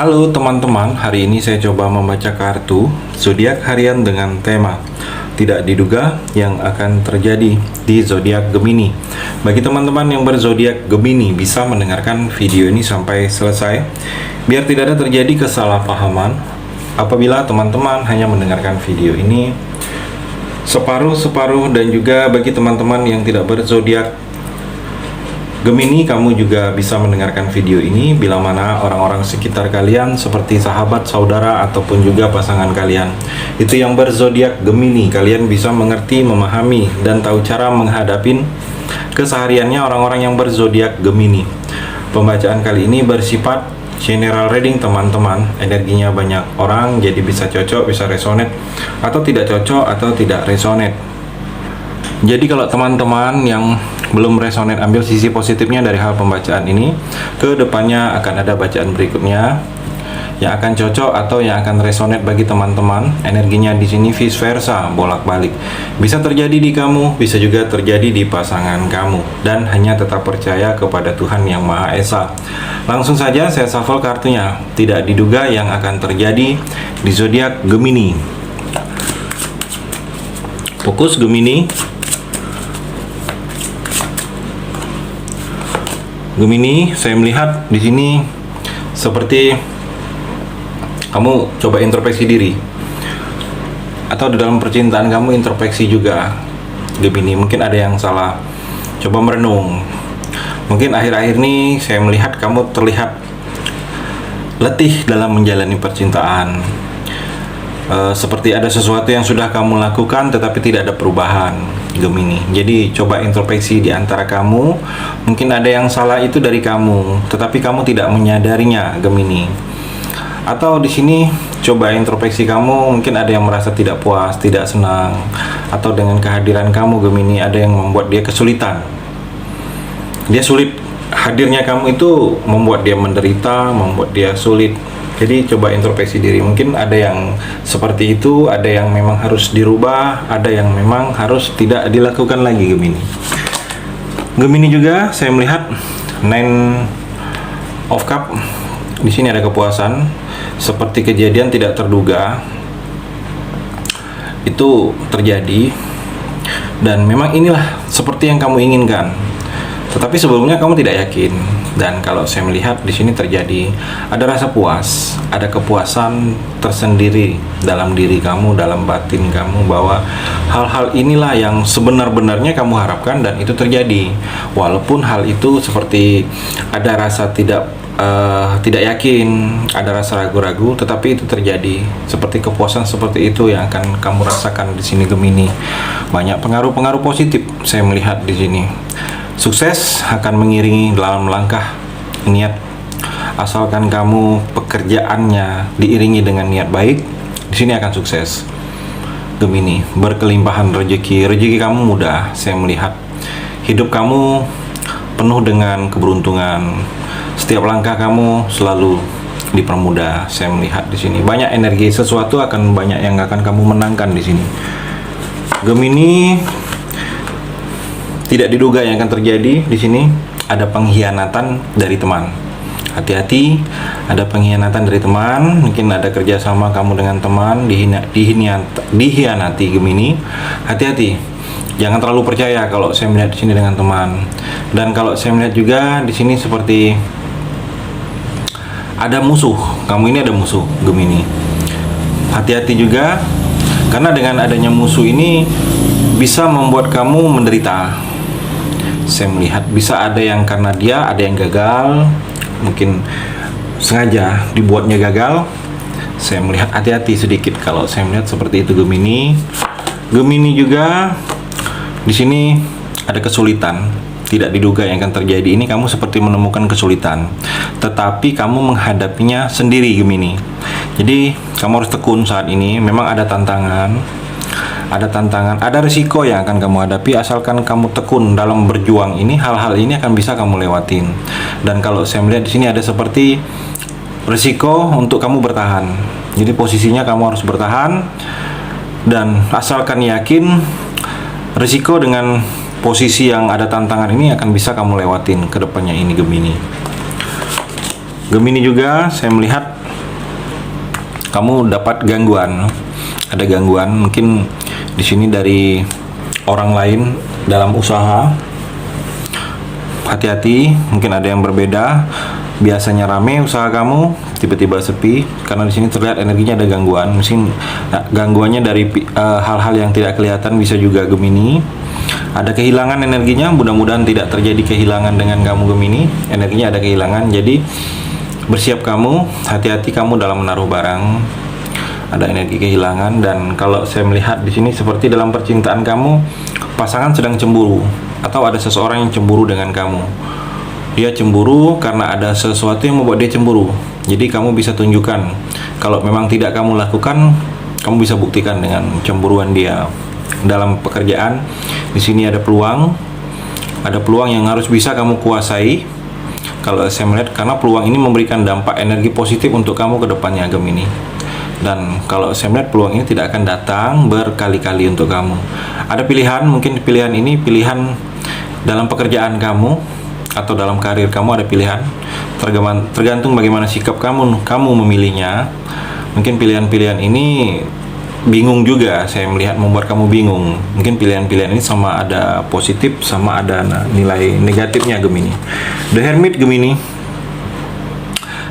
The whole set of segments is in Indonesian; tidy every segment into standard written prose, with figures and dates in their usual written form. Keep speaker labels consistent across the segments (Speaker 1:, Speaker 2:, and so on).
Speaker 1: Halo teman-teman, hari ini saya coba membaca kartu zodiak harian dengan tema tidak diduga yang akan terjadi di zodiak Gemini. Bagi teman-teman yang berzodiak Gemini bisa mendengarkan video ini sampai selesai biar tidak ada terjadi kesalahpahaman apabila teman-teman hanya mendengarkan video ini separuh-separuh. Dan juga bagi teman-teman yang tidak berzodiak Gemini, kamu juga bisa mendengarkan video ini bila mana orang-orang sekitar kalian seperti sahabat, saudara, ataupun juga pasangan kalian itu yang berzodiak Gemini, kalian bisa mengerti, memahami, dan tahu cara menghadapin kesehariannya orang-orang yang berzodiak Gemini. Pembacaan kali ini bersifat general reading teman-teman, energinya banyak orang, jadi bisa cocok, bisa resonate, atau tidak cocok, atau tidak resonate. Jadi kalau teman-teman yang belum resonate, ambil sisi positifnya dari hal pembacaan ini. Ke depannya akan ada bacaan berikutnya yang akan cocok atau yang akan resonate bagi teman-teman. Energinya di sini vice versa, bolak-balik. Bisa terjadi di kamu, bisa juga terjadi di pasangan kamu. Dan hanya tetap percaya kepada Tuhan Yang Maha Esa. Langsung saja saya shuffle kartunya. Tidak diduga yang akan terjadi di zodiak Gemini. Fokus Gemini. Gemini, saya melihat di sini seperti kamu coba introspeksi diri, atau di dalam percintaan kamu introspeksi juga. Gemini, mungkin ada yang salah, coba merenung. Mungkin akhir-akhir ini saya melihat kamu terlihat letih dalam menjalani percintaan, seperti ada sesuatu yang sudah kamu lakukan tetapi tidak ada perubahan, Gemini. Jadi coba introspeksi di antara kamu. Mungkin ada yang salah itu dari kamu, tetapi kamu tidak menyadarinya, Gemini. Atau di sini coba introspeksi kamu, mungkin ada yang merasa tidak puas, tidak senang, atau dengan kehadiran kamu, Gemini, ada yang membuat dia kesulitan. Dia sulit, hadirnya kamu itu membuat dia menderita, membuat dia sulit. Jadi coba introspeksi diri. Mungkin ada yang seperti itu, ada yang memang harus dirubah, ada yang memang harus tidak dilakukan lagi, Gemini. Gemini juga saya melihat Nine of Cup. Di sini ada kepuasan, seperti kejadian tidak terduga itu terjadi, dan memang inilah seperti yang kamu inginkan. Tetapi sebelumnya kamu tidak yakin. Dan kalau saya melihat di sini terjadi ada rasa puas, ada kepuasan tersendiri dalam diri kamu, dalam batin kamu, bahwa hal-hal inilah yang sebenar-benarnya kamu harapkan dan itu terjadi. Walaupun hal itu seperti ada rasa tidak yakin, ada rasa ragu-ragu, tetapi itu terjadi. Seperti kepuasan seperti itu yang akan kamu rasakan di sini, Gemini. Banyak pengaruh-pengaruh positif saya melihat di sini. Sukses akan mengiringi dalam langkah niat, asalkan kamu pekerjaannya diiringi dengan niat baik. Di sini akan sukses, Gemini. Berkelimpahan rezeki kamu mudah. Saya melihat hidup kamu penuh dengan keberuntungan. Setiap langkah kamu selalu dipermudah. Saya melihat di sini banyak energi, sesuatu akan banyak yang akan kamu menangkan di sini, Gemini. Tidak diduga yang akan terjadi di sini, ada pengkhianatan dari teman. Hati-hati, ada pengkhianatan dari teman. Mungkin ada kerjasama kamu dengan teman dihianati, Gemini. Hati-hati, jangan terlalu percaya kalau saya melihat di sini dengan teman. Dan kalau saya melihat juga di sini seperti ada musuh. Kamu ini ada musuh, Gemini. Hati-hati juga, karena dengan adanya musuh ini bisa membuat kamu menderita. Saya melihat bisa ada yang karena dia, ada yang gagal, mungkin sengaja dibuatnya gagal. Saya melihat hati-hati sedikit kalau saya melihat seperti itu, Gemini. Gemini juga di sini ada kesulitan tidak diduga yang akan terjadi. Ini kamu seperti menemukan kesulitan, tetapi kamu menghadapinya sendiri, Gemini. Jadi kamu harus tekun saat ini. Memang ada tantangan, ada risiko yang akan kamu hadapi. Asalkan kamu tekun dalam berjuang ini, hal-hal ini akan bisa kamu lewatin. Dan kalau saya melihat di sini ada seperti risiko untuk kamu bertahan. Jadi posisinya kamu harus bertahan, dan asalkan yakin risiko dengan posisi yang ada tantangan ini akan bisa kamu lewatin ke depannya ini, Gemini. Gemini juga saya melihat kamu dapat gangguan. Ada gangguan mungkin di sini dari orang lain dalam usaha. Hati-hati, mungkin ada yang berbeda. Biasanya rame usaha kamu, tiba-tiba sepi karena di sini terlihat energinya ada gangguan. Mungkin gangguannya dari hal-hal yang tidak kelihatan, bisa juga Gemini. Ada kehilangan energinya, mudah-mudahan tidak terjadi kehilangan dengan kamu Gemini. Energinya ada kehilangan, jadi bersiap kamu, hati-hati kamu dalam menaruh barang. Ada energi kehilangan. Dan kalau saya melihat di sini seperti dalam percintaan kamu, pasangan sedang cemburu atau ada seseorang yang cemburu dengan kamu. Dia cemburu karena ada sesuatu yang membuat dia cemburu. Jadi kamu bisa tunjukkan. Kalau memang tidak kamu lakukan, kamu bisa buktikan dengan cemburuan dia. Dalam pekerjaan, di sini ada peluang yang harus bisa kamu kuasai. Kalau saya melihat, karena peluang ini memberikan dampak energi positif untuk kamu ke depannya Gemini. Dan kalau saya melihat peluang ini tidak akan datang berkali-kali untuk kamu. Ada pilihan, mungkin pilihan ini pilihan dalam pekerjaan kamu atau dalam karir kamu, ada pilihan. Tergantung bagaimana sikap kamu memilihnya. Mungkin pilihan-pilihan ini bingung juga, saya melihat membuat kamu bingung. Mungkin pilihan-pilihan ini sama ada positif, sama ada nilai negatifnya Gemini. The Hermit Gemini,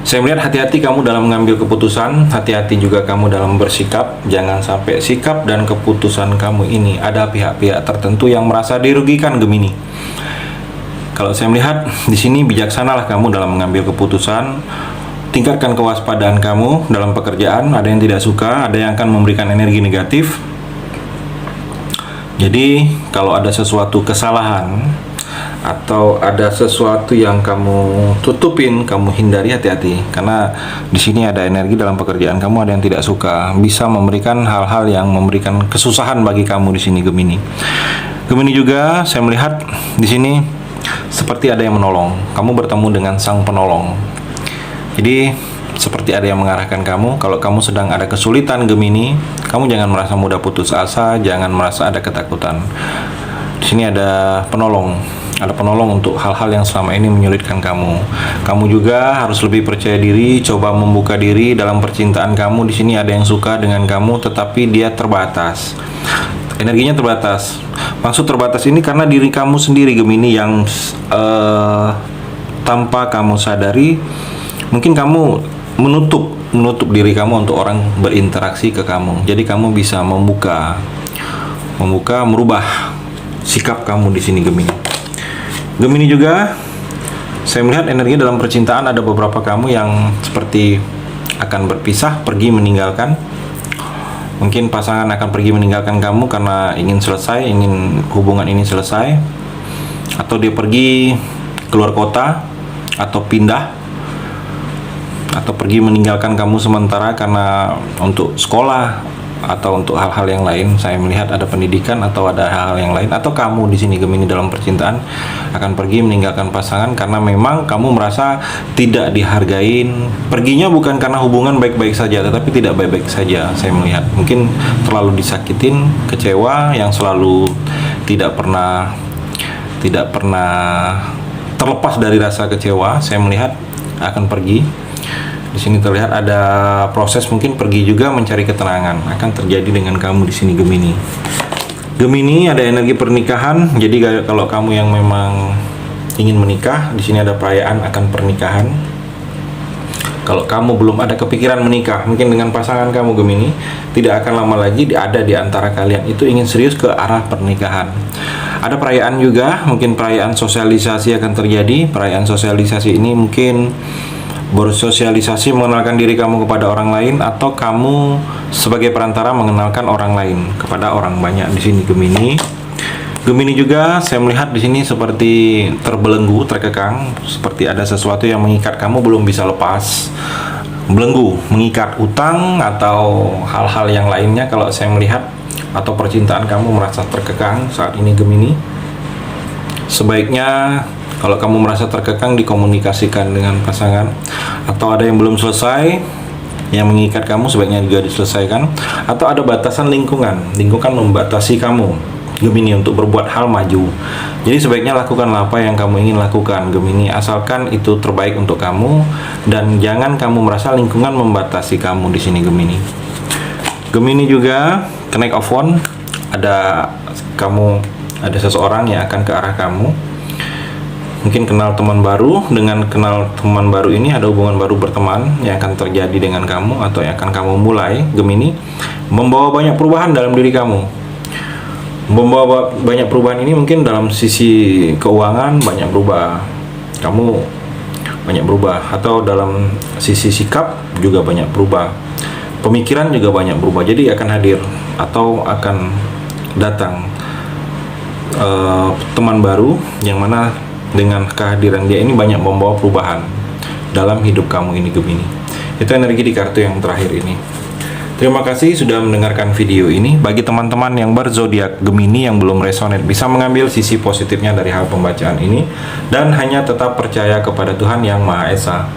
Speaker 1: saya melihat hati-hati kamu dalam mengambil keputusan, hati-hati juga kamu dalam bersikap. Jangan sampai sikap dan keputusan kamu ini ada pihak-pihak tertentu yang merasa dirugikan Gemini. Kalau saya melihat di sini, bijaksanalah kamu dalam mengambil keputusan. Tingkatkan kewaspadaan kamu dalam pekerjaan. Ada yang tidak suka, ada yang akan memberikan energi negatif. Jadi kalau ada sesuatu kesalahan atau ada sesuatu yang kamu tutupin, kamu hindari, hati-hati. Karena di sini ada energi dalam pekerjaan kamu, ada yang tidak suka, bisa memberikan hal-hal yang memberikan kesusahan bagi kamu di sini Gemini. Gemini juga saya melihat di sini seperti ada yang menolong. Kamu bertemu dengan sang penolong. Jadi seperti ada yang mengarahkan kamu. Kalau kamu sedang ada kesulitan Gemini, kamu jangan merasa mudah putus asa, jangan merasa ada ketakutan. Di sini ada penolong. Ada penolong untuk hal-hal yang selama ini menyulitkan kamu. Kamu juga harus lebih percaya diri, coba membuka diri dalam percintaan kamu. Di sini ada yang suka dengan kamu, tetapi dia terbatas. Energinya terbatas. Maksud terbatas ini karena diri kamu sendiri Gemini yang tanpa kamu sadari, mungkin kamu menutup diri kamu untuk orang berinteraksi ke kamu. Jadi kamu bisa merubah sikap kamu di sini Gemini. Gemini juga saya melihat energi dalam percintaan, ada beberapa kamu yang seperti akan berpisah, pergi, meninggalkan. Mungkin pasangan akan pergi meninggalkan kamu karena ingin hubungan ini selesai, atau dia pergi keluar kota, atau pindah, atau pergi meninggalkan kamu sementara karena untuk sekolah atau untuk hal-hal yang lain. Saya melihat ada pendidikan atau ada hal-hal yang lain. Atau kamu di sini Gemini dalam percintaan akan pergi meninggalkan pasangan karena memang kamu merasa tidak dihargain. Perginya bukan karena hubungan baik-baik saja, tetapi tidak baik-baik saja. Saya melihat mungkin terlalu disakitin, kecewa, yang selalu tidak pernah terlepas dari rasa kecewa. Saya melihat akan pergi. Di sini terlihat ada proses mungkin pergi juga mencari ketenangan akan terjadi dengan kamu di sini Gemini. Gemini ada energi pernikahan. Jadi kalau kamu yang memang ingin menikah, di sini ada perayaan akan pernikahan. Kalau kamu belum ada kepikiran menikah, mungkin dengan pasangan kamu Gemini, tidak akan lama lagi ada di antara kalian itu ingin serius ke arah pernikahan. Ada perayaan juga, mungkin perayaan sosialisasi akan terjadi. Perayaan sosialisasi ini mungkin bersosialisasi, mengenalkan diri kamu kepada orang lain, atau kamu sebagai perantara mengenalkan orang lain kepada orang banyak di sini Gemini. Gemini juga saya melihat di sini seperti terbelenggu, terkekang, seperti ada sesuatu yang mengikat kamu belum bisa lepas. Belenggu, mengikat utang atau hal-hal yang lainnya kalau saya melihat, atau percintaan kamu merasa terkekang saat ini Gemini. Sebaiknya kalau kamu merasa terkekang, dikomunikasikan dengan pasangan. Atau ada yang belum selesai yang mengikat kamu, sebaiknya juga diselesaikan. Atau ada batasan lingkungan membatasi kamu. Gemini untuk berbuat hal maju. Jadi sebaiknya lakukanlah apa yang kamu ingin lakukan, Gemini, asalkan itu terbaik untuk kamu dan jangan kamu merasa lingkungan membatasi kamu di sini, Gemini. Gemini juga connect of one, ada seseorang yang akan ke arah kamu. Mungkin kenal teman baru, dengan kenal teman baru ini ada hubungan baru berteman yang akan terjadi dengan kamu atau yang akan kamu mulai, Gemini, membawa banyak perubahan dalam diri kamu. Membawa banyak perubahan ini mungkin dalam sisi keuangan banyak berubah, kamu banyak berubah, atau dalam sisi sikap juga banyak berubah, pemikiran juga banyak berubah. Jadi akan hadir atau akan datang teman baru yang mana dengan kehadiran dia ini banyak membawa perubahan dalam hidup kamu ini, Gemini. Itu energi di kartu yang terakhir ini. Terima kasih sudah mendengarkan video ini. Bagi teman-teman yang berzodiak Gemini yang belum resonate, bisa mengambil sisi positifnya dari hal pembacaan ini dan hanya tetap percaya kepada Tuhan Yang Maha Esa.